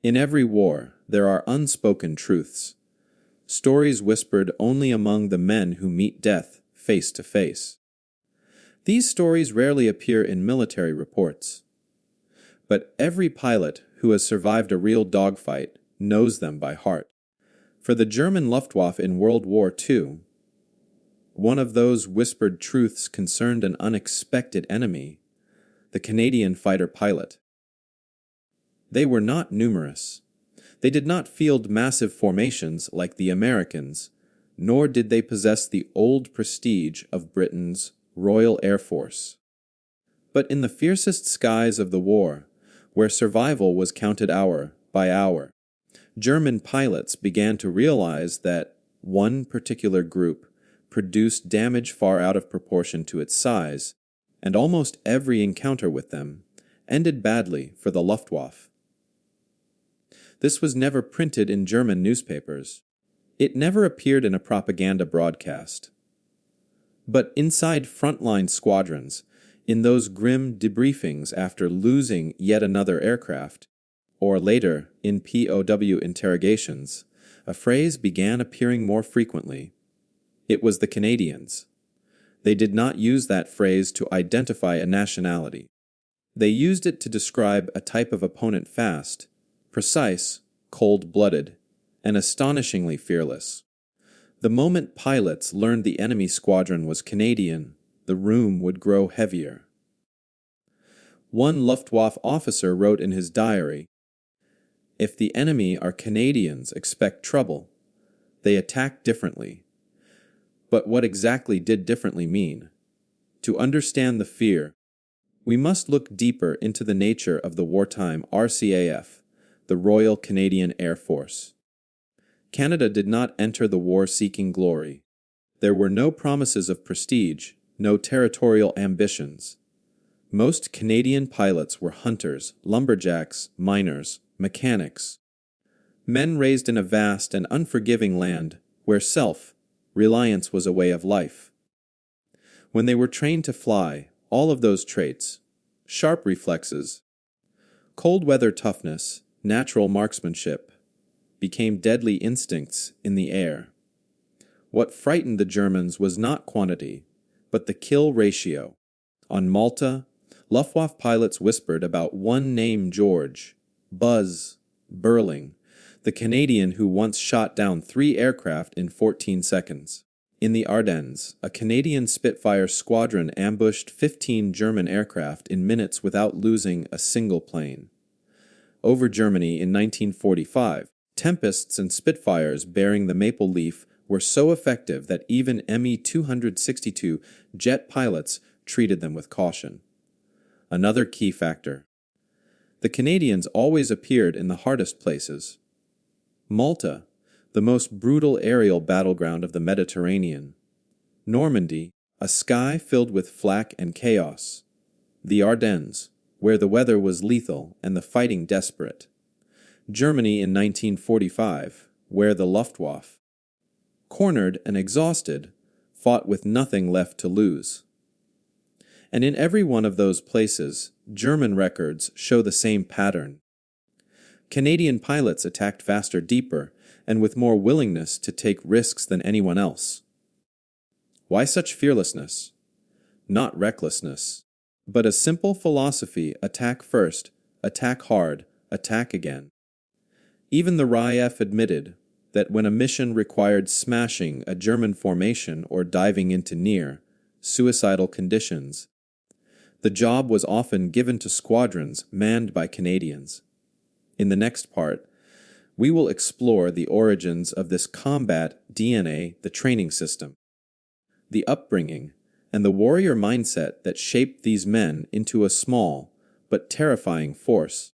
In every war, there are unspoken truths, stories whispered only among the men who meet death face to face. These stories rarely appear in military reports, but every pilot who has survived a real dogfight knows them by heart. For the German Luftwaffe in World War II, one of those whispered truths concerned an unexpected enemy, the Canadian fighter pilot. They were not numerous. They did not field massive formations like the Americans, nor did they possess the old prestige of Britain's Royal Air Force. But in the fiercest skies of the war, where survival was counted hour by hour, German pilots began to realize that one particular group produced damage far out of proportion to its size, and almost every encounter with them ended badly for the Luftwaffe. This was never printed in German newspapers. It never appeared in a propaganda broadcast. But inside frontline squadrons, in those grim debriefings after losing yet another aircraft, or later in POW interrogations, a phrase began appearing more frequently. It was the Canadians. They did not use that phrase to identify a nationality. They used it to describe a type of opponent fast, precise, cold-blooded, and astonishingly fearless. The moment pilots learned the enemy squadron was Canadian, the room would grow heavier. One Luftwaffe officer wrote in his diary, "If the enemy are Canadians, expect trouble. They attack differently." But what exactly did differently mean? To understand the fear, we must look deeper into the nature of the wartime RCAF, the Royal Canadian Air Force. Canada did not enter the war seeking glory. There were no promises of prestige, no territorial ambitions. Most Canadian pilots were hunters, lumberjacks, miners, mechanics. Men raised in a vast and unforgiving land where reliance was a way of life. When they were trained to fly, all of those traits, sharp reflexes, cold weather toughness, natural marksmanship, became deadly instincts in the air. What frightened the Germans was not quantity, but the kill ratio. On Malta, Luftwaffe pilots whispered about one named George, Buzz, Beurling, the Canadian who once shot down 3 aircraft in 14 seconds. In the Ardennes, a Canadian Spitfire squadron ambushed 15 German aircraft in minutes without losing a single plane. Over Germany in 1945, Tempests and Spitfires bearing the maple leaf were so effective that even Me-262 jet pilots treated them with caution. Another key factor. The Canadians always appeared in the hardest places. Malta, the most brutal aerial battleground of the Mediterranean. Normandy, a sky filled with flak and chaos. The Ardennes, where the weather was lethal and the fighting desperate. Germany in 1945, where the Luftwaffe, cornered and exhausted, fought with nothing left to lose. And in every one of those places, German records show the same pattern. Canadian pilots attacked faster, deeper, and with more willingness to take risks than anyone else. Why such fearlessness? Not recklessness, but a simple philosophy: attack first, attack hard, attack again. Even the RAF admitted that when a mission required smashing a German formation or diving into near, suicidal conditions, the job was often given to squadrons manned by Canadians. In the next part, we will explore the origins of this combat DNA, the training system, the upbringing, and the warrior mindset that shaped these men into a small but terrifying force,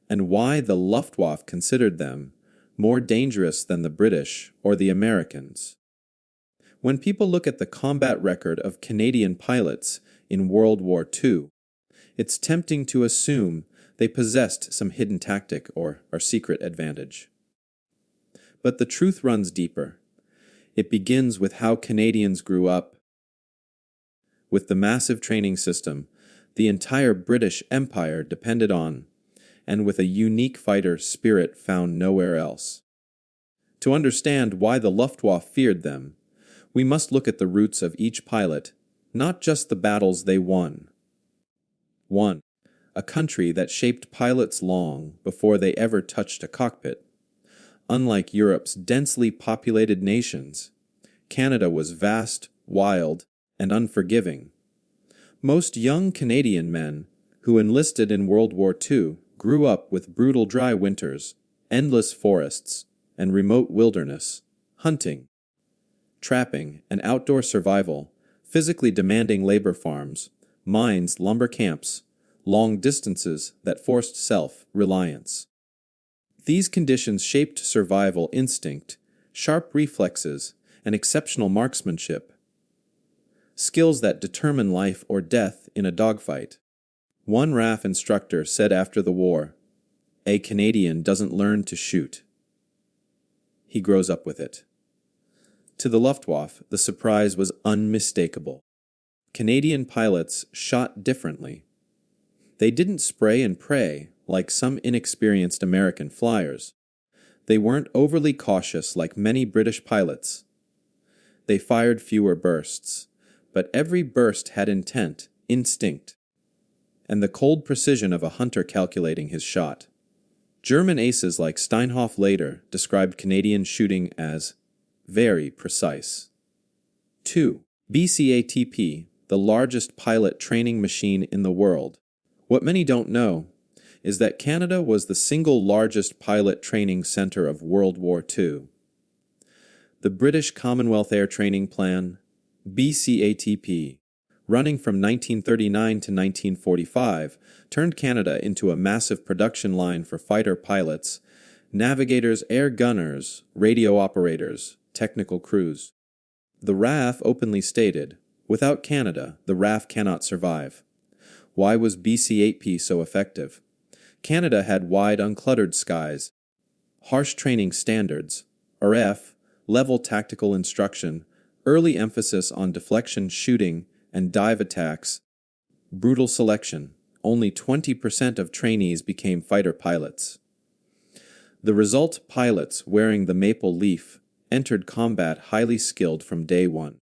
and why the Luftwaffe considered them more dangerous than the British or the Americans. When people look at the combat record of Canadian pilots in World War II, it's tempting to assume they possessed some hidden tactic or secret advantage. But the truth runs deeper. It begins with how Canadians grew up. With the massive training system the entire British Empire depended on, and with a unique fighter spirit found nowhere else. To understand why the Luftwaffe feared them, we must look at the roots of each pilot, not just the battles they won. 1. A country that shaped pilots long before they ever touched a cockpit. Unlike Europe's densely populated nations, Canada was vast, wild, and unforgiving. Most young Canadian men who enlisted in World War II grew up with brutal dry winters, endless forests, and remote wilderness, hunting, trapping, and outdoor survival, physically demanding labor farms, mines, lumber camps, long distances that forced self-reliance. These conditions shaped survival instinct, sharp reflexes, and exceptional marksmanship, skills that determine life or death in a dogfight. One RAF instructor said after the war, "A Canadian doesn't learn to shoot. He grows up with it." To the Luftwaffe, the surprise was unmistakable. Canadian pilots shot differently. They didn't spray and pray like some inexperienced American flyers. They weren't overly cautious like many British pilots. They fired fewer bursts, but every burst had intent, instinct, and the cold precision of a hunter calculating his shot. German aces like Steinhoff later described Canadian shooting as very precise. 2. BCATP, the largest pilot training machine in the world. What many don't know is that Canada was the single largest pilot training center of World War II. The British Commonwealth Air Training Plan, BCATP, running from 1939 to 1945, turned Canada into a massive production line for fighter pilots, navigators, air gunners, radio operators, technical crews. The RAF openly stated, "Without Canada, the RAF cannot survive." Why was BC-8P so effective? Canada had wide, uncluttered skies, harsh training standards, RF, level tactical instruction, early emphasis on deflection shooting and dive attacks, brutal selection. Only 20% of trainees became fighter pilots. The result, pilots wearing the maple leaf entered combat highly skilled from day one.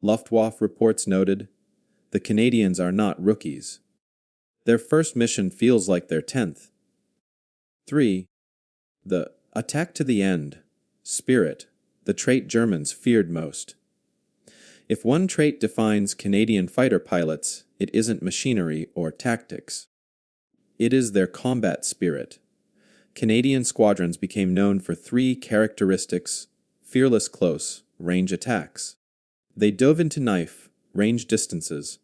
Luftwaffe reports noted, "The Canadians are not rookies. Their first mission feels like their 10th. 3. The attack to the end spirit, the trait Germans feared most. If one trait defines Canadian fighter pilots, it isn't machinery or tactics. It is their combat spirit. Canadian squadrons became known for 3 characteristics: fearless close, range attacks. They dove into knife, range distances.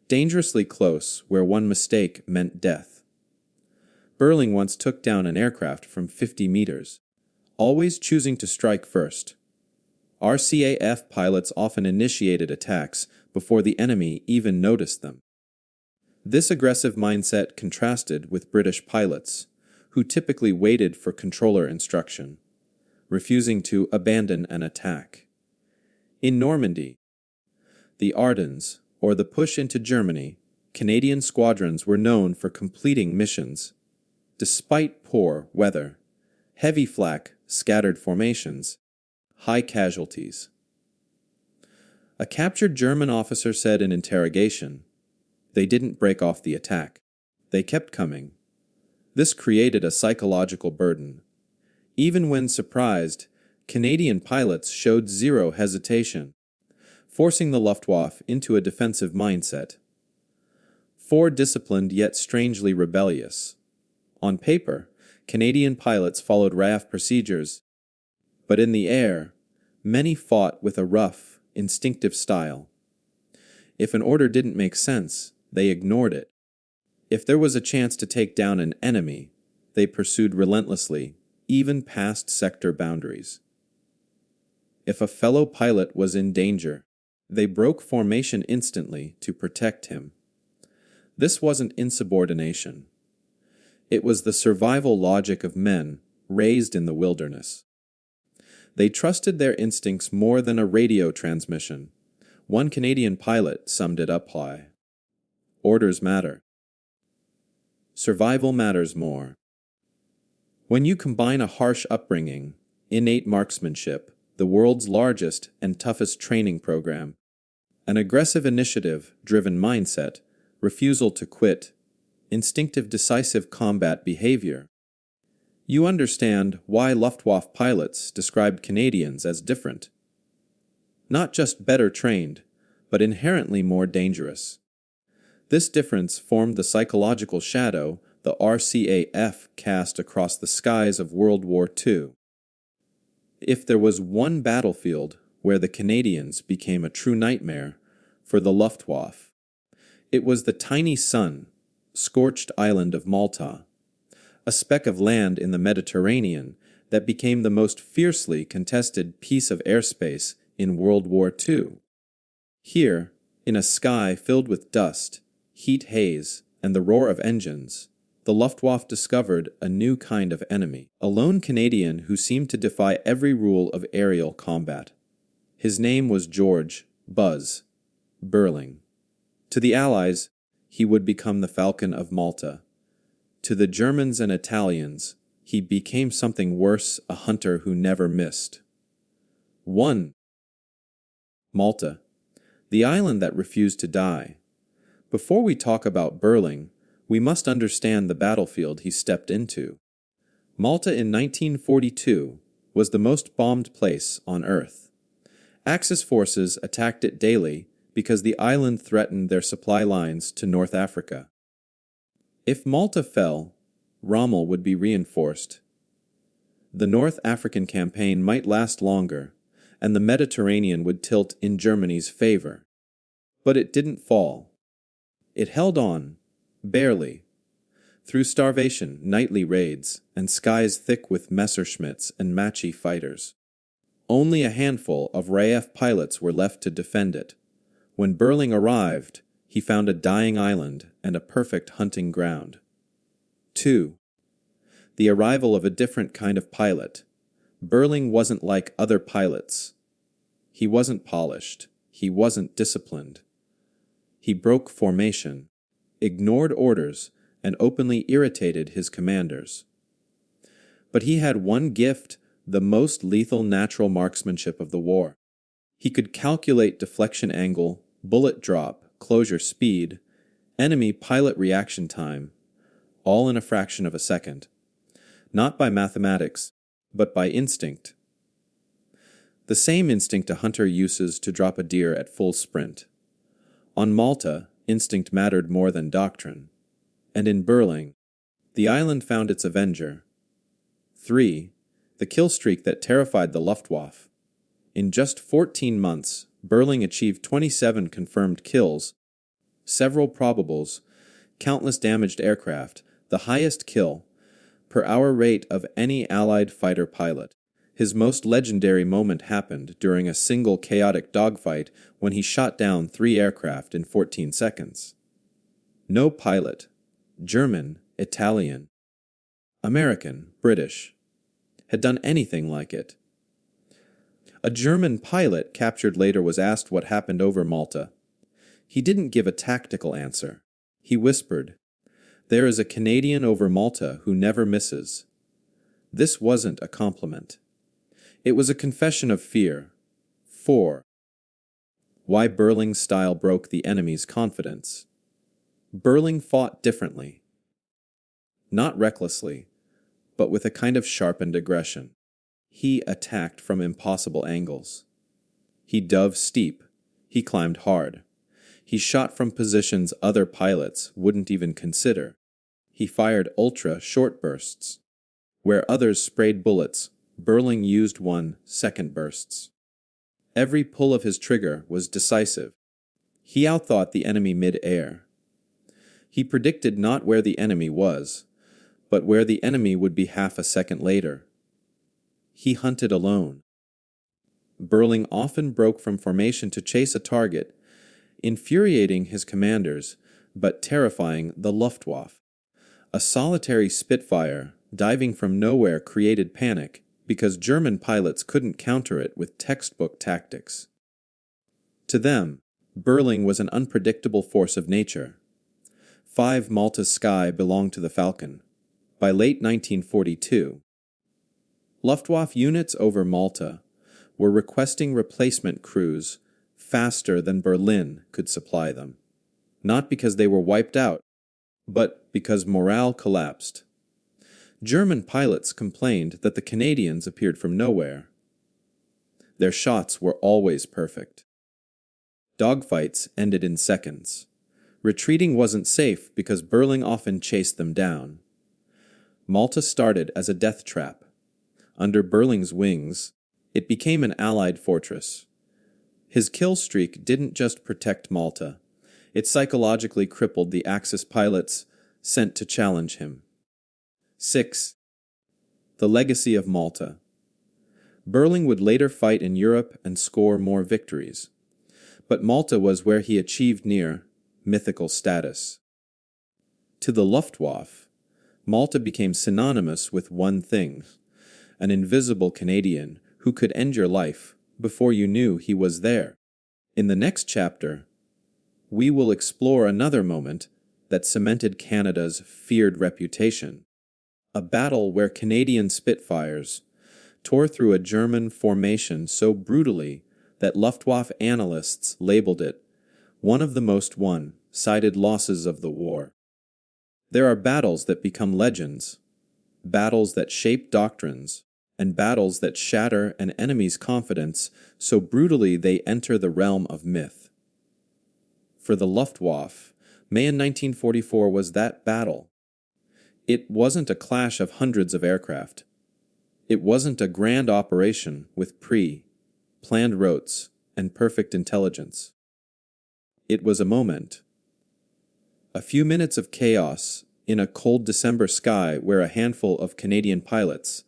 Dangerously close, where one mistake meant death. Beurling once took down an aircraft from 50 meters, always choosing to strike first. RCAF pilots often initiated attacks before the enemy even noticed them. This aggressive mindset contrasted with British pilots, who typically waited for controller instruction, refusing to abandon an attack. In Normandy, the Ardennes, or the push into Germany, Canadian squadrons were known for completing missions. Despite poor weather, heavy flak, scattered formations, high casualties. A captured German officer said in interrogation, "They didn't break off the attack. They kept coming." This created a psychological burden. Even when surprised, Canadian pilots showed zero hesitation, forcing the Luftwaffe into a defensive mindset. 4 disciplined yet strangely rebellious. On paper, Canadian pilots followed RAF procedures, but in the air, many fought with a rough, instinctive style. If an order didn't make sense, they ignored it. If there was a chance to take down an enemy, they pursued relentlessly, even past sector boundaries. If a fellow pilot was in danger, they broke formation instantly to protect him. This wasn't insubordination. It was the survival logic of men raised in the wilderness. They trusted their instincts more than a radio transmission. One Canadian pilot summed it up high. Orders matter. Survival matters more. When you combine a harsh upbringing, innate marksmanship, the world's largest and toughest training program, an aggressive initiative-driven mindset, refusal to quit, instinctive decisive combat behavior, you understand why Luftwaffe pilots described Canadians as different. Not just better trained, but inherently more dangerous. This difference formed the psychological shadow the RCAF cast across the skies of World War II. If there was one battlefield where the Canadians became a true nightmare for the Luftwaffe, it was the tiny sun-scorched island of Malta, a speck of land in the Mediterranean that became the most fiercely contested piece of airspace in World War II. Here, in a sky filled with dust, heat haze, and the roar of engines, the Luftwaffe discovered a new kind of enemy, a lone Canadian who seemed to defy every rule of aerial combat. His name was George "Buzz" Beurling. To the Allies, he would become the Falcon of Malta. To the Germans and Italians, he became something worse, a hunter who never missed. 1. Malta, the island that refused to die. Before we talk about Beurling, we must understand the battlefield he stepped into. Malta in 1942 was the most bombed place on Earth. Axis forces attacked it daily because the island threatened their supply lines to North Africa. If Malta fell, Rommel would be reinforced. The North African campaign might last longer, and the Mediterranean would tilt in Germany's favor. But it didn't fall. It held on, barely, through starvation, nightly raids, and skies thick with Messerschmitts and Machi fighters. Only a handful of RAF pilots were left to defend it. When Beurling arrived, he found a dying island and a perfect hunting ground. 2. The arrival of a different kind of pilot. Beurling wasn't like other pilots. He wasn't polished. He wasn't disciplined. He broke formation, ignored orders, and openly irritated his commanders. But he had one gift, the most lethal natural marksmanship of the war. He could calculate deflection angle, bullet drop, closure speed, enemy pilot reaction time, all in a fraction of a second. Not by mathematics, but by instinct. The same instinct a hunter uses to drop a deer at full sprint. On Malta, instinct mattered more than doctrine. And in Beurling, the island found its avenger. 3. The kill streak that terrified the Luftwaffe. In just 14 months, Beurling achieved 27 confirmed kills, several probables, countless damaged aircraft, the highest kill per hour rate of any Allied fighter pilot. His most legendary moment happened during a single chaotic dogfight when he shot down 3 aircraft in 14 seconds. No pilot, German, Italian, American, British, had done anything like it. A German pilot captured later was asked what happened over Malta. He didn't give a tactical answer. He whispered, "There is a Canadian over Malta who never misses." This wasn't a compliment. It was a confession of fear. 4. Why Beurling's style broke the enemy's confidence. Beurling fought differently. Not recklessly, but with a kind of sharpened aggression. He attacked from impossible angles. He dove steep. He climbed hard. He shot from positions other pilots wouldn't even consider. He fired ultra-short bursts. Where others sprayed bullets, Beurling used 1-second bursts. Every pull of his trigger was decisive. He outthought the enemy mid-air. He predicted not where the enemy was, but where the enemy would be half a second later. He hunted alone. Beurling often broke from formation to chase a target, infuriating his commanders, but terrifying the Luftwaffe. A solitary Spitfire, diving from nowhere, created panic because German pilots couldn't counter it with textbook tactics. To them, Beurling was an unpredictable force of nature. 5. Malta's sky belonged to the Falcon. By late 1942, Luftwaffe units over Malta were requesting replacement crews faster than Berlin could supply them, not because they were wiped out, but because morale collapsed. German pilots complained that the Canadians appeared from nowhere. Their shots were always perfect. Dogfights ended in seconds. Retreating wasn't safe because Beurling often chased them down. Malta started as a death trap. Under Beurling's wings, it became an Allied fortress. His kill streak didn't just protect Malta, it psychologically crippled the Axis pilots sent to challenge him. 6. The legacy of Malta. Beurling would later fight in Europe and score more victories, but Malta was where he achieved near mythical status. To the Luftwaffe, Malta became synonymous with one thing: an invisible Canadian who could end your life before you knew he was there. In the next chapter, we will explore another moment that cemented Canada's feared reputation, a battle where Canadian Spitfires tore through a German formation so brutally that Luftwaffe analysts labeled it one of the most one-sided losses of the war. There are battles that become legends, battles that shape doctrines, and battles that shatter an enemy's confidence so brutally they enter the realm of myth. For the Luftwaffe, Mayen 1944 was that battle. It wasn't a clash of hundreds of aircraft. It wasn't a grand operation with planned routes and perfect intelligence. It was a moment. A few minutes of chaos in a cold December sky where a handful of Canadian pilots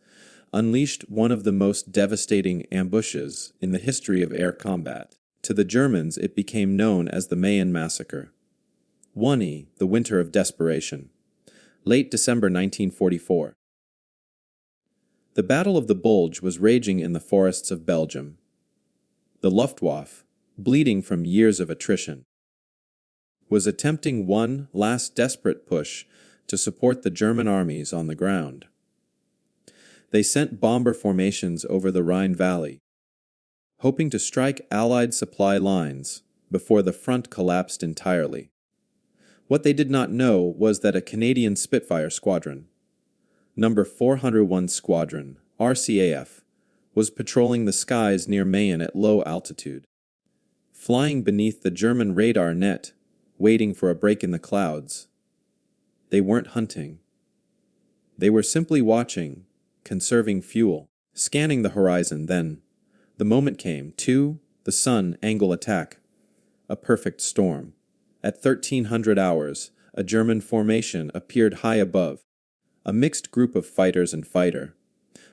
unleashed one of the most devastating ambushes in the history of air combat. To the Germans, it became known as the Mayen Massacre. 1E, the Winter of Desperation. Late December 1944. The Battle of the Bulge was raging in the forests of Belgium. The Luftwaffe, bleeding from years of attrition, was attempting one last desperate push to support the German armies on the ground. They sent bomber formations over the Rhine Valley, hoping to strike Allied supply lines before the front collapsed entirely. What they did not know was that a Canadian Spitfire squadron, number 401 Squadron, RCAF, was patrolling the skies near Mayen at low altitude, flying beneath the German radar net, waiting for a break in the clouds. They weren't hunting. They were simply watching, conserving fuel, scanning the horizon. Then, the moment came. The sun angle attack. A perfect storm. At 1300 hours, a German formation appeared high above, a mixed group of fighters and fighter,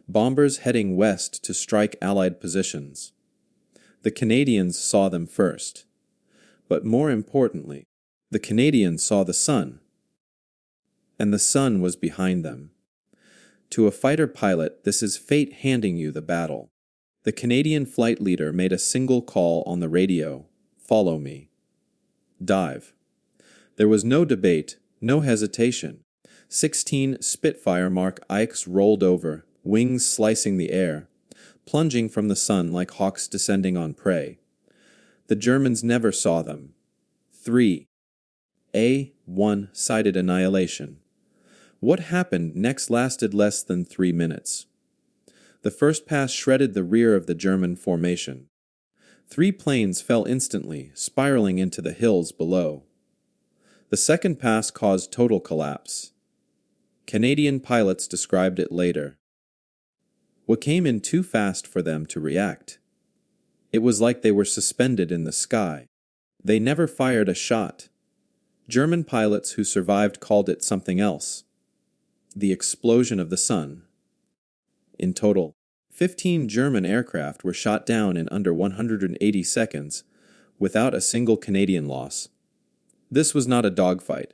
bombers heading west to strike Allied positions. The Canadians saw them first. But more importantly, the Canadians saw the sun, and the sun was behind them. To a fighter pilot, this is fate handing you the battle. The Canadian flight leader made a single call on the radio: "Follow me. Dive." There was no debate, no hesitation. 16 Spitfire Mark Ikes rolled over, wings slicing the air, plunging from the sun like hawks descending on prey. The Germans never saw them. 3. A one-sided annihilation. What happened next lasted less than 3 minutes. The first pass shredded the rear of the German formation. 3 planes fell instantly, spiraling into the hills below. The second pass caused total collapse. Canadian pilots described it later. What came in too fast for them to react. It was like they were suspended in the sky. They never fired a shot. German pilots who survived called it something else: the explosion of the sun. In total, 15 German aircraft were shot down in under 180 seconds, without a single Canadian loss. This was not a dogfight.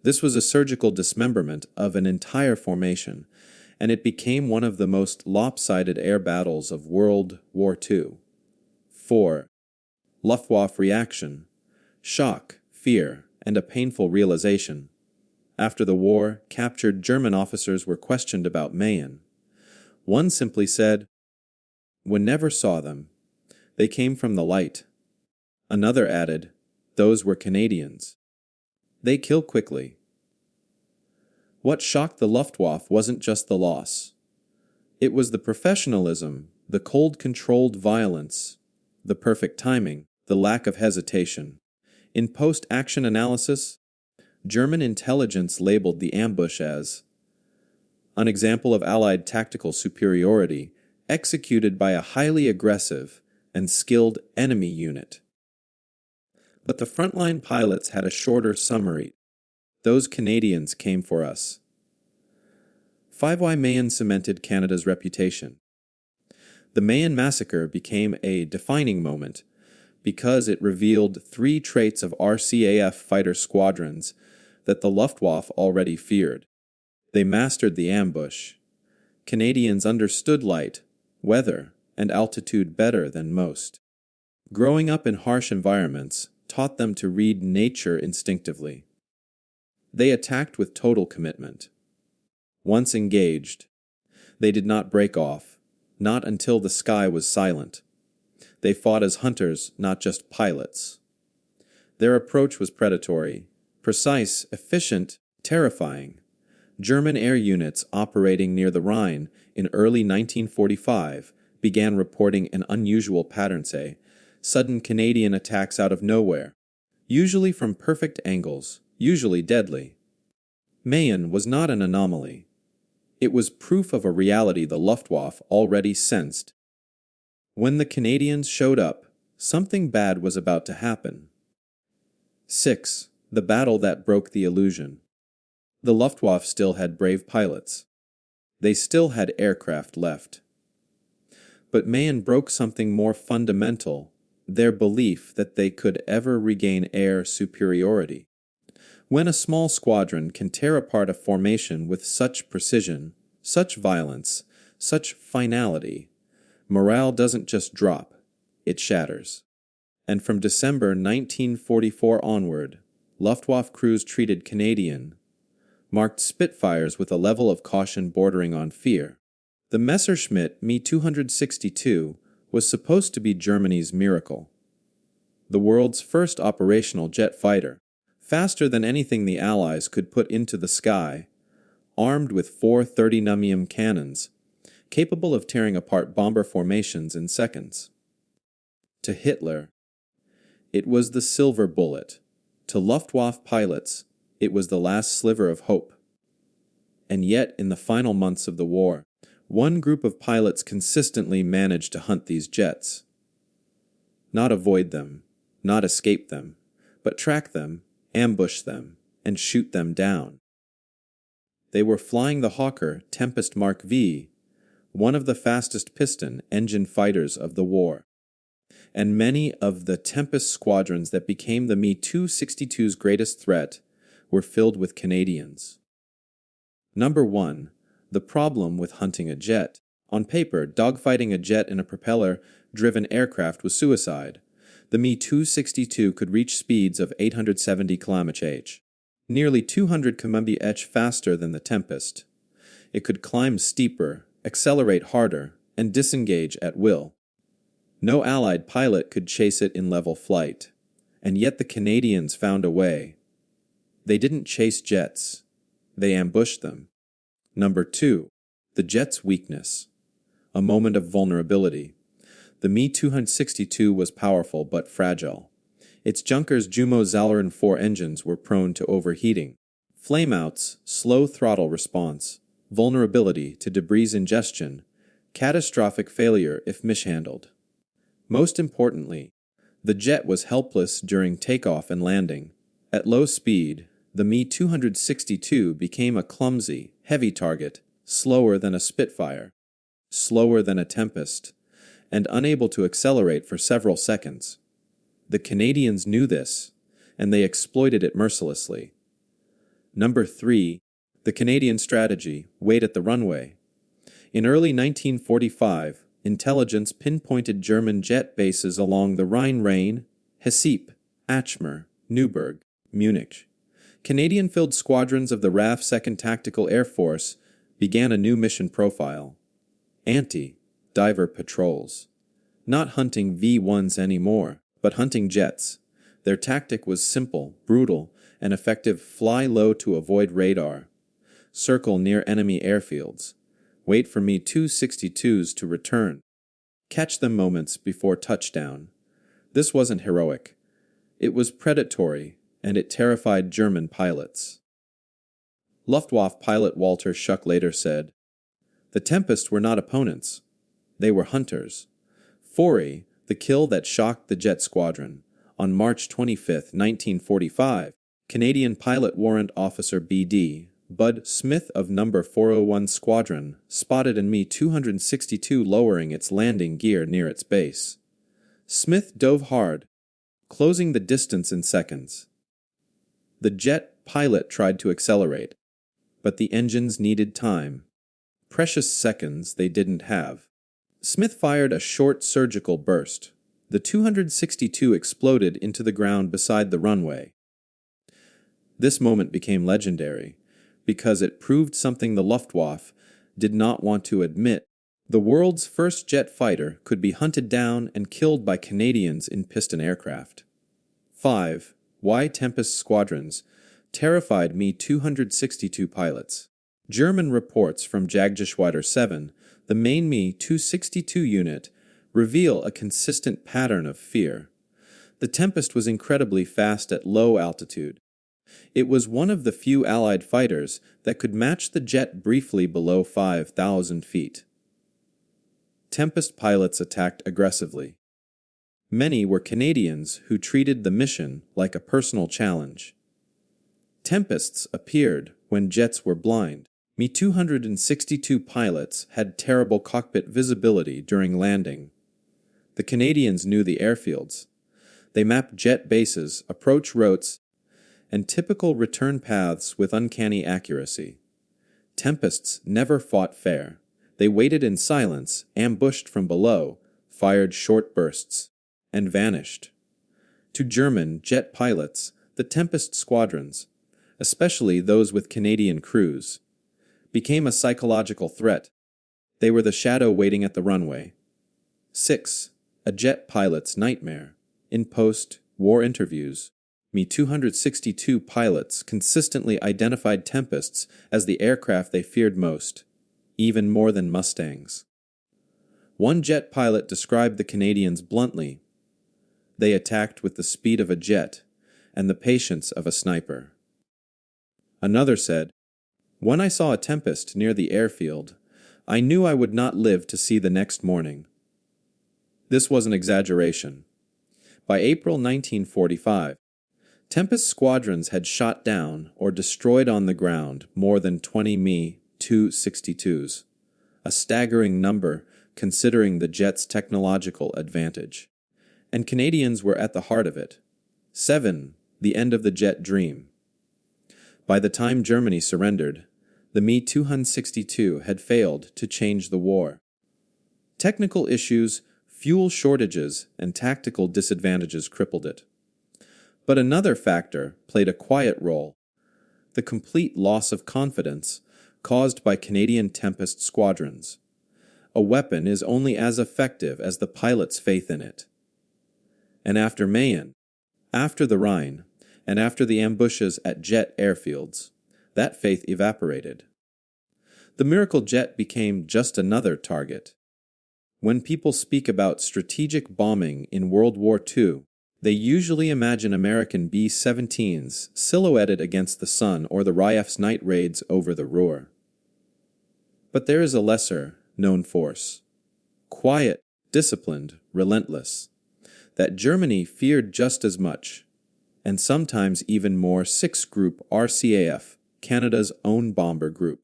This was a surgical dismemberment of an entire formation, and it became one of the most lopsided air battles of World War II. 4. Luftwaffe reaction: shock, fear, and a painful realization. After the war, captured German officers were questioned about Mayen. One simply said, "We never saw them. They came from the light." Another added, "Those were Canadians. They kill quickly." What shocked the Luftwaffe wasn't just the loss. It was the professionalism, the cold controlled violence, the perfect timing, the lack of hesitation. In post-action analysis, German intelligence labeled the ambush as an example of Allied tactical superiority executed by a highly aggressive and skilled enemy unit. But the frontline pilots had a shorter summary. "Those Canadians came for us." 5. Why Mayen cemented Canada's reputation. The Mayen Massacre became a defining moment because it revealed three traits of RCAF fighter squadrons that the Luftwaffe already feared. They mastered the ambush. Canadians understood light, weather, and altitude better than most. Growing up in harsh environments taught them to read nature instinctively. They attacked with total commitment. Once engaged, they did not break off, not until the sky was silent. They fought as hunters, not just pilots. Their approach was predatory, precise, efficient, terrifying. German air units operating near the Rhine in early 1945 began reporting an unusual pattern, sudden Canadian attacks out of nowhere, usually from perfect angles, usually deadly. Mayen was not an anomaly. It was proof of a reality the Luftwaffe already sensed. When the Canadians showed up, something bad was about to happen. 6. The battle that broke the illusion. The Luftwaffe still had brave pilots. They still had aircraft left. But Mayen broke something more fundamental, their belief that they could ever regain air superiority. When a small squadron can tear apart a formation with such precision, such violence, such finality, morale doesn't just drop, it shatters. And from December 1944 onward, Luftwaffe crews treated Canadian, marked Spitfires with a level of caution bordering on fear. The Messerschmitt Me-262 was supposed to be Germany's miracle. The world's first operational jet fighter, faster than anything the Allies could put into the sky, armed with 4 30mm cannons, capable of tearing apart bomber formations in seconds. To Hitler, it was the silver bullet. To Luftwaffe pilots, it was the last sliver of hope. And yet, in the final months of the war, one group of pilots consistently managed to hunt these jets. Not avoid them, not escape them, but track them, ambush them, and shoot them down. They were flying the Hawker Tempest Mark V, one of the fastest piston engine fighters of the war. And many of the Tempest squadrons that became the Me-262's greatest threat were filled with Canadians. Number 1. The problem with hunting a jet. On paper, dogfighting a jet in a propeller-driven aircraft was suicide. The Me-262 could reach speeds of 870 km/h, nearly 200 km/h faster than the Tempest. It could climb steeper, accelerate harder, and disengage at will. No Allied pilot could chase it in level flight, and yet the Canadians found a way. They didn't chase jets, they ambushed them. Number 2. The jet's weakness. A moment of vulnerability. The Me-262 was powerful but fragile. Its Junkers Jumo Zalaran 4 engines were prone to overheating. Flameouts, slow throttle response, vulnerability to debris ingestion, catastrophic failure if mishandled. Most importantly, the jet was helpless during takeoff and landing. At low speed, the Me-262 became a clumsy, heavy target, slower than a Spitfire, slower than a Tempest, and unable to accelerate for several seconds. The Canadians knew this, and they exploited it mercilessly. Number 3. The Canadian strategy, wait at the runway. In early 1945, intelligence pinpointed German jet bases along the Rhine-Rhein, Hesep, Achmer, Neuburg. Munich. Canadian-filled squadrons of the RAF 2nd Tactical Air Force began a new mission profile: anti-diver patrols. Not hunting V-1s anymore, but hunting jets. Their tactic was simple, brutal, and effective: fly low to avoid radar, circle near enemy airfields, wait for Mi-262s to return, catch them moments before touchdown. This wasn't heroic. It was predatory, and it terrified German pilots. Luftwaffe pilot Walter Schuck later said, "The Tempest were not opponents. They were hunters." Forey, the kill that shocked the jet squadron. On March 25, 1945, Canadian pilot warrant officer B.D. Bud Smith of No. 401 Squadron spotted an Mi-262 lowering its landing gear near its base. Smith dove hard, closing the distance in seconds. The jet pilot tried to accelerate, but the engines needed time. Precious seconds they didn't have. Smith fired a short surgical burst. The 262 exploded into the ground beside the runway. This moment became legendary because it proved something the Luftwaffe did not want to admit. The world's first jet fighter could be hunted down and killed by Canadians in piston aircraft. 5. Why Tempest squadrons terrified Mi-262 pilots. German reports from Jagdgeschwader 7, the main Mi-262 unit, reveal a consistent pattern of fear. The Tempest was incredibly fast at low altitude. It was one of the few Allied fighters that could match the jet briefly below 5,000 feet. Tempest pilots attacked aggressively. Many were Canadians who treated the mission like a personal challenge. Tempests appeared when jets were blind. Mi-262 pilots had terrible cockpit visibility during landing. The Canadians knew the airfields. They mapped jet bases, approach routes, and typical return paths with uncanny accuracy. Tempests never fought fair. They waited in silence, ambushed from below, fired short bursts, and vanished. To German jet pilots, the Tempest squadrons, especially those with Canadian crews, became a psychological threat. They were the shadow waiting at the runway. 6. A jet pilot's nightmare. In post-war interviews, Mi-262 pilots consistently identified Tempests as the aircraft they feared most, even more than Mustangs. One jet pilot described the Canadians bluntly: "They attacked with the speed of a jet and the patience of a sniper." Another said, "When I saw a Tempest near the airfield, I knew I would not live to see the next morning." This was an exaggeration. By April 1945, Tempest squadrons had shot down or destroyed on the ground more than 20 Mi-262s, a staggering number considering the jet's technological advantage. And Canadians were at the heart of it. 7. The end of the jet dream. By the time Germany surrendered, the Mi-262 had failed to change the war. Technical issues, fuel shortages, and tactical disadvantages crippled it. But another factor played a quiet role: the complete loss of confidence caused by Canadian Tempest squadrons. A weapon is only as effective as the pilot's faith in it. And after Mayen, after the Rhine, and after the ambushes at jet airfields, that faith evaporated. The miracle jet became just another target. When people speak about strategic bombing in World War II, they usually imagine American B-17s silhouetted against the sun or the RAF's night raids over the Ruhr. But there is a lesser-known force, quiet, disciplined, relentless, that Germany feared just as much, and sometimes even more: 6th Group RCAF, Canada's own bomber group.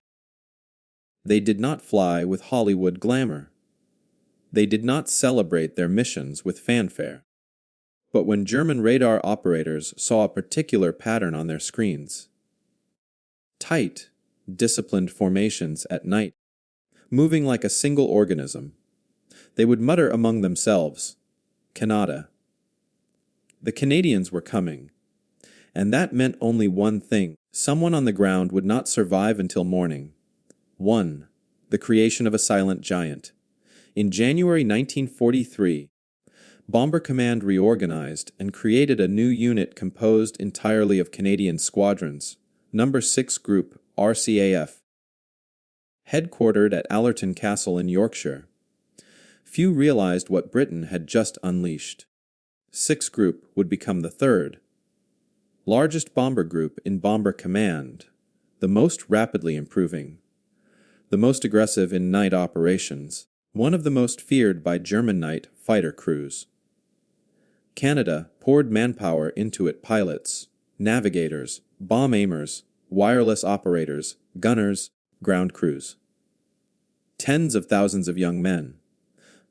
They did not fly with Hollywood glamour. They did not celebrate their missions with fanfare. But when German radar operators saw a particular pattern on their screens, tight, disciplined formations at night, moving like a single organism, they would mutter among themselves, "Canada." The Canadians were coming, And that meant only one thing: someone on the ground would not survive until morning. 1. The creation of a silent giant. In January 1943, Bomber Command reorganized and created a new unit composed entirely of Canadian squadrons, No. 6 Group, RCAF. Headquartered at Allerton Castle in Yorkshire, few realized what Britain had just unleashed. 6 Group would become the third, largest bomber group in Bomber Command, the most rapidly improving, the most aggressive in night operations, one of the most feared by German night fighter crews. Canada poured manpower into it: pilots, navigators, bomb aimers, wireless operators, gunners, ground crews. Tens of thousands of young men,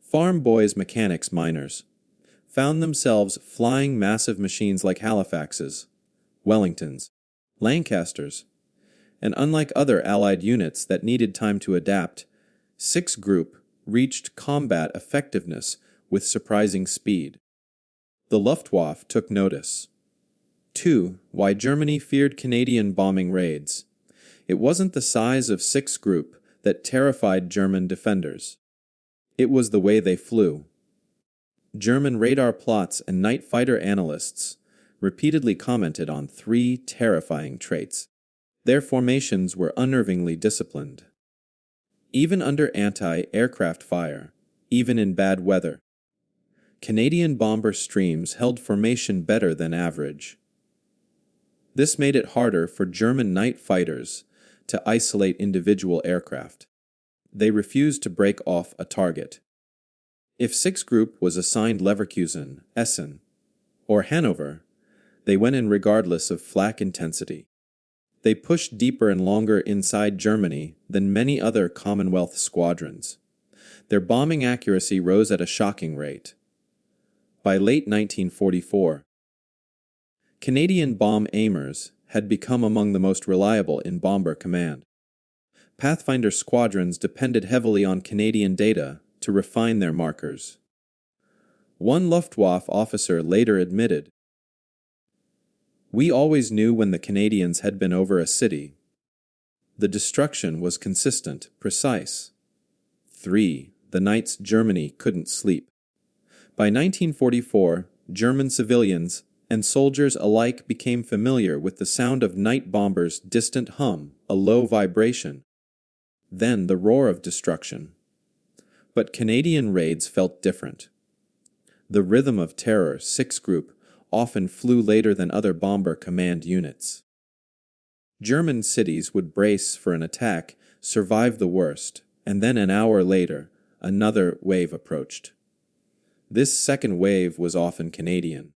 farm boys, mechanics, miners, found themselves flying massive machines like Halifaxes, Wellingtons, Lancasters, and unlike other Allied units that needed time to adapt, 6 Group reached combat effectiveness with surprising speed. The Luftwaffe took notice. 2. Why Germany feared Canadian bombing raids. It wasn't the size of 6 Group that terrified German defenders. It was the way they flew. German radar plots and night fighter analysts repeatedly commented on 3 terrifying traits. Their formations were unnervingly disciplined. Even under anti-aircraft fire, even in bad weather, Canadian bomber streams held formation better than average. This made it harder for German night fighters to isolate individual aircraft. They refused to break off a target. If 6 Group was assigned Leverkusen, Essen, or Hanover, they went in regardless of flak intensity. They pushed deeper and longer inside Germany than many other Commonwealth squadrons. Their bombing accuracy rose at a shocking rate. By late 1944, Canadian bomb aimers had become among the most reliable in Bomber Command. Pathfinder squadrons depended heavily on Canadian data to refine their markers. One Luftwaffe officer later admitted, "We always knew when the Canadians had been over a city. The destruction was consistent, precise." 3. The nights Germany couldn't sleep. By 1944, German civilians and soldiers alike became familiar with the sound of night bombers' distant hum, a low vibration, then the roar of destruction. But Canadian raids felt different. The rhythm of terror, 6 Group, often flew later than other Bomber Command units. German cities would brace for an attack, survive the worst, and then an hour later, another wave approached. This second wave was often Canadian.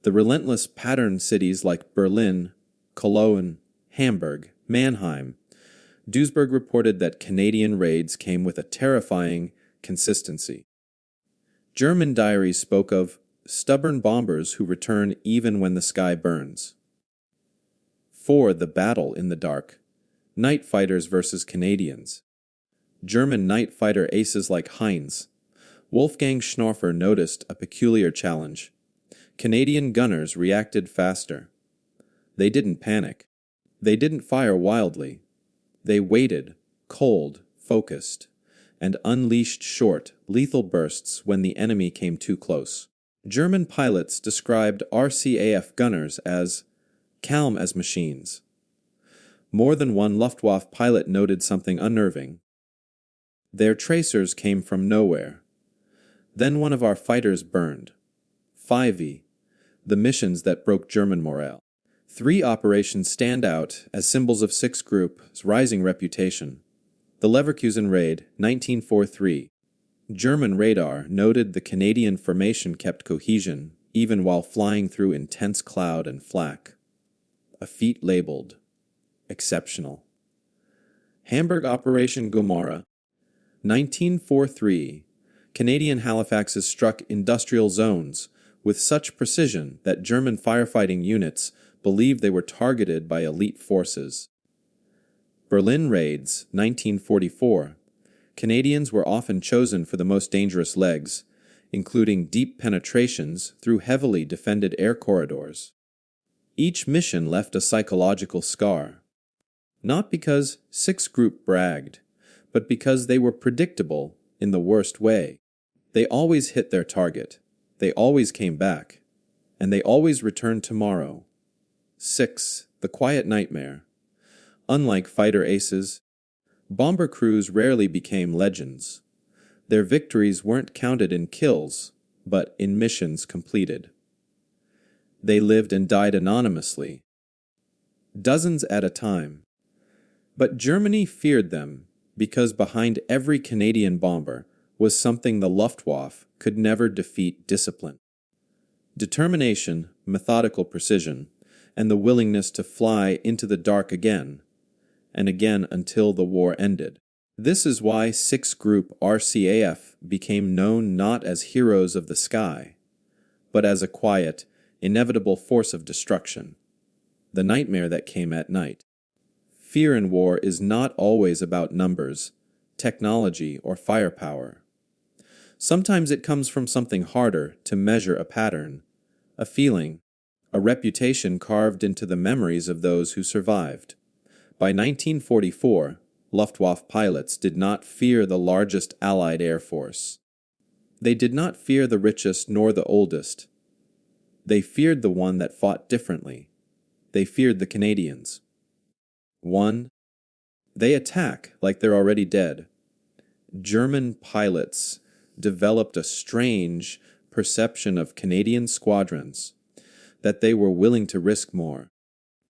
The relentless pattern cities like Berlin, Cologne, Hamburg, Mannheim, Duisburg reported that Canadian raids came with a terrifying consistency. German diaries spoke of stubborn bombers who return even when the sky burns. 4. The battle in the dark. Night fighters versus Canadians. German night fighter aces like Heinz, Wolfgang Schnorfer noticed a peculiar challenge. Canadian gunners reacted faster. They didn't panic. They didn't fire wildly. They waited, cold, focused, and unleashed short, lethal bursts when the enemy came too close. German pilots described RCAF gunners as calm as machines. More than one Luftwaffe pilot noted something unnerving. Their tracers came from nowhere. Then one of our fighters burned. 5e, the missions that broke German morale. 3 operations stand out as symbols of 6 Group's rising reputation. The Leverkusen raid, 1943. German radar noted the Canadian formation kept cohesion, even while flying through intense cloud and flak. A feat labeled exceptional. Hamburg Operation Gomorrah, 1943. Canadian Halifaxes struck industrial zones with such precision that German firefighting units believed they were targeted by elite forces. Berlin raids, 1944. Canadians were often chosen for the most dangerous legs, including deep penetrations through heavily defended air corridors. Each mission left a psychological scar. Not because 6 Group bragged, but because they were predictable in the worst way. They always hit their target, they always came back, and they always returned tomorrow. 6. The Quiet Nightmare. Unlike fighter aces, bomber crews rarely became legends. Their victories weren't counted in kills, but in missions completed. They lived and died anonymously, dozens at a time. But Germany feared them because behind every Canadian bomber was something the Luftwaffe could never defeat: discipline, determination, methodical precision, and the willingness to fly into the dark again and again until the war ended. This is why 6 Group RCAF became known not as heroes of the sky, but as a quiet, inevitable force of destruction, the nightmare that came at night. Fear in war is not always about numbers, technology, or firepower. Sometimes it comes from something harder to measure: a pattern, a feeling, a reputation carved into the memories of those who survived. By 1944, Luftwaffe pilots did not fear the largest Allied air force. They did not fear the richest nor the oldest. They feared the one that fought differently. They feared the Canadians. 1. They attack like they're already dead. German pilots developed a strange perception of Canadian squadrons, that they were willing to risk more,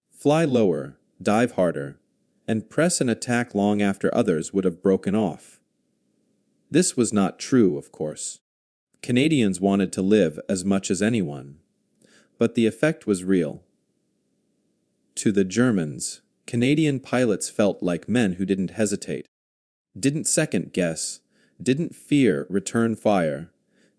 fly lower, dive harder, and press an attack long after others would have broken off. This was not true, of course. Canadians wanted to live as much as anyone, but the effect was real. To the Germans, Canadian pilots felt like men who didn't hesitate, didn't second guess, didn't fear return fire,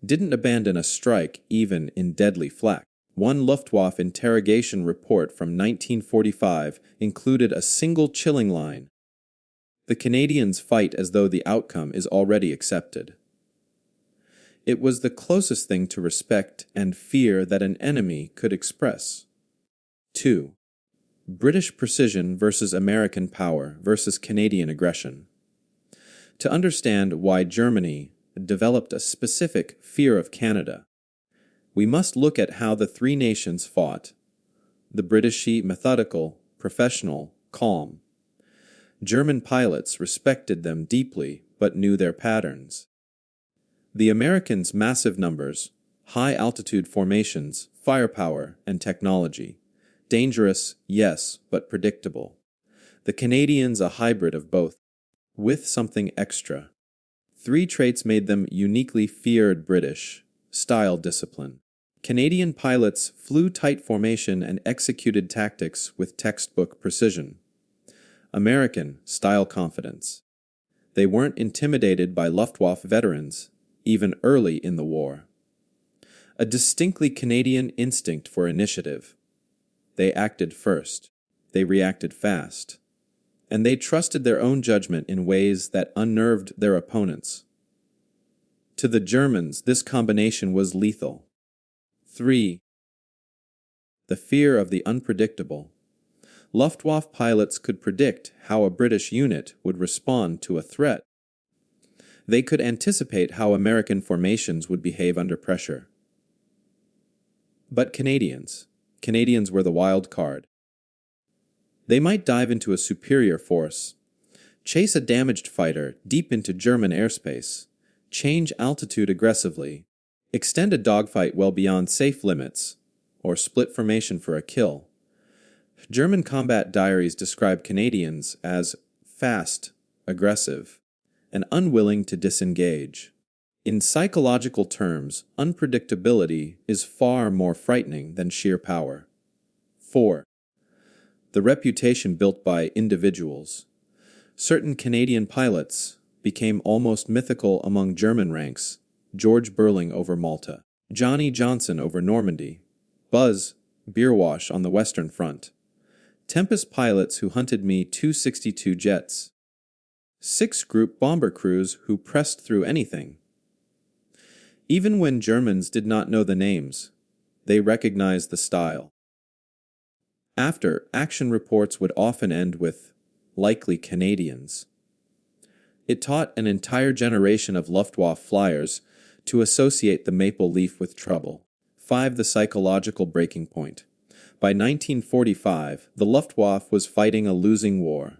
didn't abandon a strike even in deadly flak. One Luftwaffe interrogation report from 1945 included a single chilling line: "The Canadians fight as though the outcome is already accepted." It was the closest thing to respect and fear that an enemy could express. 2. British precision versus American power versus Canadian aggression. To understand why Germany developed a specific fear of Canada, we must look at how the 3 nations fought. The British methodical, professional, calm. German pilots respected them deeply but knew their patterns. The Americans' massive numbers, high-altitude formations, firepower, and technology. Dangerous, yes, but predictable. The Canadians a hybrid of both, with something extra. 3 traits made them uniquely feared: British style discipline. Canadian pilots flew tight formation and executed tactics with textbook precision. American style confidence. They weren't intimidated by Luftwaffe veterans, even early in the war. A distinctly Canadian instinct for initiative. They acted first, they reacted fast, and they trusted their own judgment in ways that unnerved their opponents. To the Germans, this combination was lethal. 3. The fear of the unpredictable. Luftwaffe pilots could predict how a British unit would respond to a threat. They could anticipate how American formations would behave under pressure. But Canadians were the wild card. They might dive into a superior force, chase a damaged fighter deep into German airspace, change altitude aggressively, extend a dogfight well beyond safe limits, or split formation for a kill. German combat diaries describe Canadians as fast, aggressive, and unwilling to disengage. In psychological terms, unpredictability is far more frightening than sheer power. 4. The reputation built by individuals. Certain Canadian pilots became almost mythical among German ranks: George Beurling over Malta, Johnny Johnson over Normandy, Buzz Beerwash on the Western Front, Tempest pilots who hunted me Tu-62 jets, 6 Group bomber crews who pressed through anything. Even when Germans did not know the names, they recognized the style. After, action reports would often end with, "likely Canadians." It taught an entire generation of Luftwaffe flyers to associate the maple leaf with trouble. 5. The psychological breaking point. By 1945, the Luftwaffe was fighting a losing war.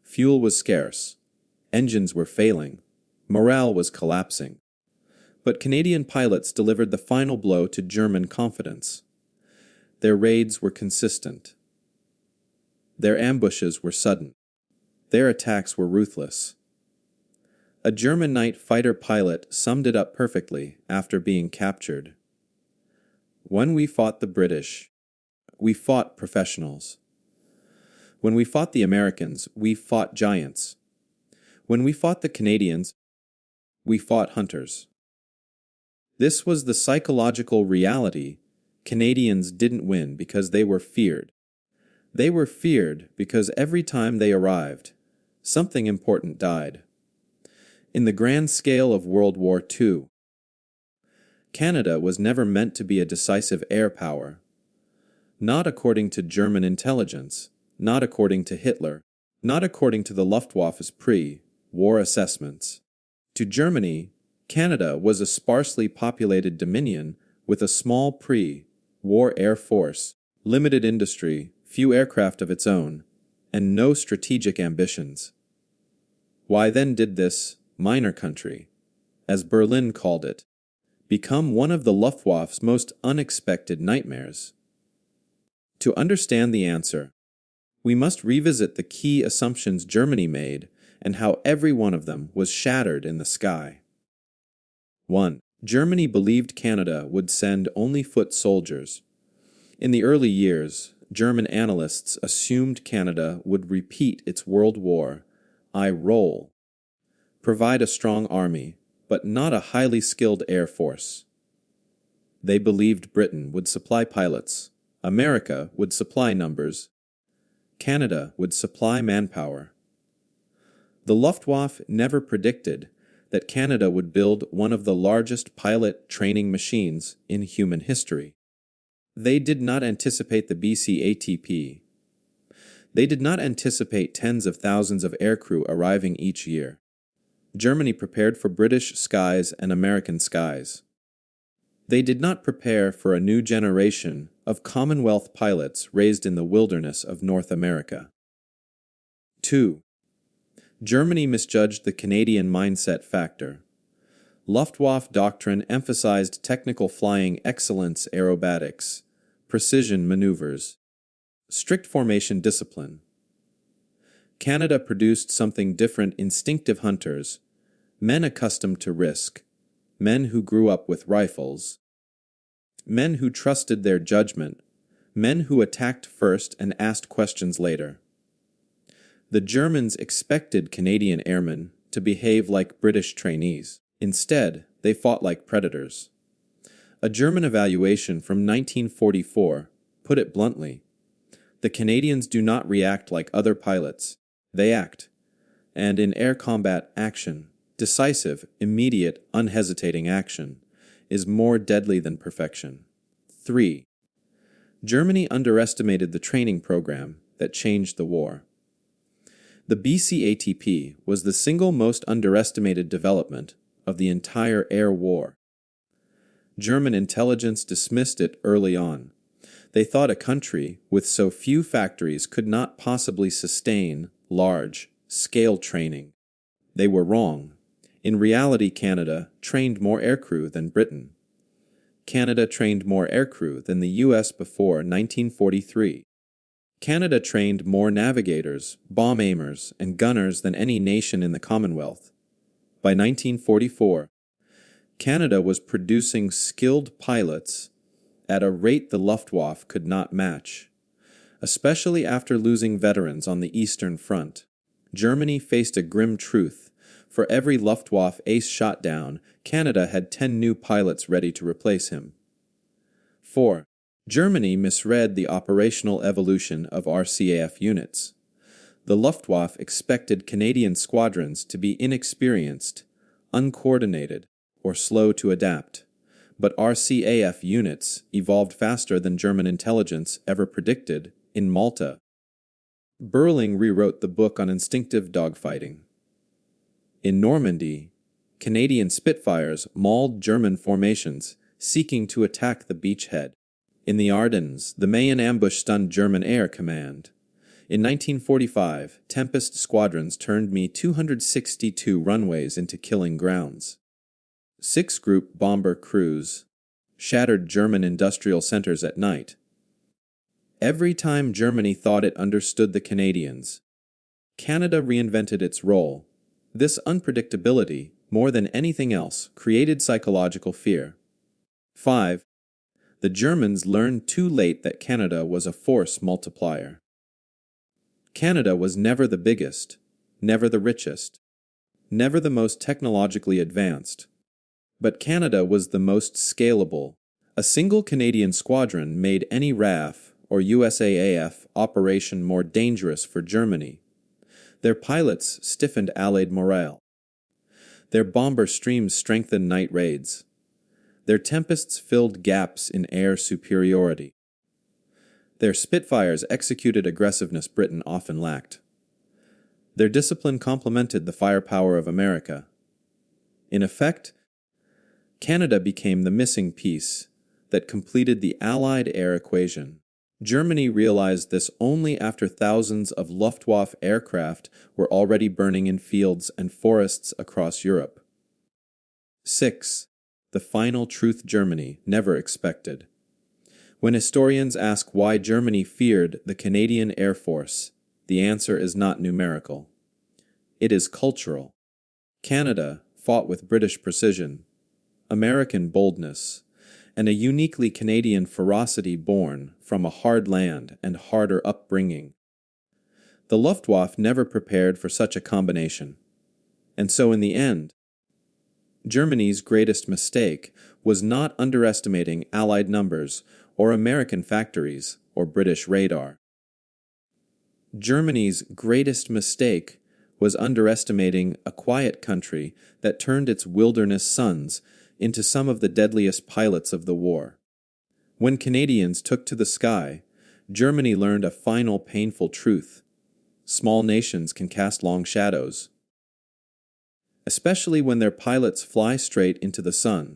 Fuel was scarce. Engines were failing. Morale was collapsing. But Canadian pilots delivered the final blow to German confidence. Their raids were consistent. Their ambushes were sudden. Their attacks were ruthless. A German night fighter pilot summed it up perfectly after being captured. "When we fought the British, we fought professionals. When we fought the Americans, we fought giants. When we fought the Canadians, we fought hunters." This was the psychological reality. Canadians didn't win because they were feared. They were feared because every time they arrived, something important died. In the grand scale of World War II, Canada was never meant to be a decisive air power. Not according to German intelligence, not according to Hitler, not according to the Luftwaffe's pre-war assessments. To Germany, Canada was a sparsely populated dominion with a small pre-war air force, limited industry, few aircraft of its own, and no strategic ambitions. Why then did this minor country, as Beurling called it, become one of the Luftwaffe's most unexpected nightmares? To understand the answer, we must revisit the key assumptions Germany made and how every one of them was shattered in the sky. 1. Germany believed Canada would send only foot soldiers. In the early years, German analysts assumed Canada would repeat its World War I role, provide a strong army, but not a highly skilled air force. They believed Britain would supply pilots, America would supply numbers, Canada would supply manpower. The Luftwaffe never predicted that Canada would build one of the largest pilot training machines in human history. They did not anticipate the BCATP. They did not anticipate tens of thousands of aircrew arriving each year. Germany prepared for British skies and American skies. They did not prepare for a new generation of Commonwealth pilots raised in the wilderness of North America. 2. Germany misjudged the Canadian mindset factor. Luftwaffe doctrine emphasized technical flying excellence, aerobatics, precision maneuvers, strict formation discipline. Canada produced something different: instinctive hunters, men accustomed to risk, men who grew up with rifles, men who trusted their judgment, men who attacked first and asked questions later. The Germans expected Canadian airmen to behave like British trainees. Instead, they fought like predators. A German evaluation from 1944 put it bluntly: the Canadians do not react like other pilots, they act. And in air combat, action, decisive, immediate, unhesitating action, is more deadly than perfection. 3. Germany underestimated the training program that changed the war. The BCATP was the single most underestimated development of the entire air war. German intelligence dismissed it early on. They thought a country with so few factories could not possibly sustain large-scale training. They were wrong. In reality, Canada trained more aircrew than Britain. Canada trained more aircrew than the U.S. before 1943. Canada trained more navigators, bomb aimers, and gunners than any nation in the Commonwealth. By 1944, Canada was producing skilled pilots at a rate the Luftwaffe could not match. Especially after losing veterans on the Eastern Front, Germany faced a grim truth. For every Luftwaffe ace shot down, Canada had 10 new pilots ready to replace him. 4. Germany misread the operational evolution of RCAF units. The Luftwaffe expected Canadian squadrons to be inexperienced, uncoordinated, or slow to adapt, but RCAF units evolved faster than German intelligence ever predicted in Malta. Beurling rewrote the book on instinctive dogfighting. In Normandy, Canadian Spitfires mauled German formations, seeking to attack the beachhead. In the Ardennes, the Mayen ambush stunned German Air Command. In 1945, Tempest squadrons turned Me-262 runways into killing grounds. Six-group bomber crews shattered German industrial centers at night. Every time Germany thought it understood the Canadians, Canada reinvented its role. This unpredictability, more than anything else, created psychological fear. 5. The Germans learned too late that Canada was a force multiplier. Canada was never the biggest, never the richest, never the most technologically advanced. But Canada was the most scalable. A single Canadian squadron made any RAF or USAAF operation more dangerous for Germany. Their pilots stiffened Allied morale. Their bomber streams strengthened night raids. Their Tempests filled gaps in air superiority. Their Spitfires executed aggressiveness Britain often lacked. Their discipline complemented the firepower of America. In effect, Canada became the missing piece that completed the Allied air equation. Germany realized this only after thousands of Luftwaffe aircraft were already burning in fields and forests across Europe. 6. The final truth Germany never expected. When historians ask why Germany feared the Canadian Air Force, the answer is not numerical. It is cultural. Canada fought with British precision, American boldness, and a uniquely Canadian ferocity born from a hard land and harder upbringing. The Luftwaffe never prepared for such a combination. And so in the end, Germany's greatest mistake was not underestimating Allied numbers or American factories or British radar. Germany's greatest mistake was underestimating a quiet country that turned its wilderness sons into some of the deadliest pilots of the war. When Canadians took to the sky, Germany learned a final painful truth. Small nations can cast long shadows, especially when their pilots fly straight into the sun.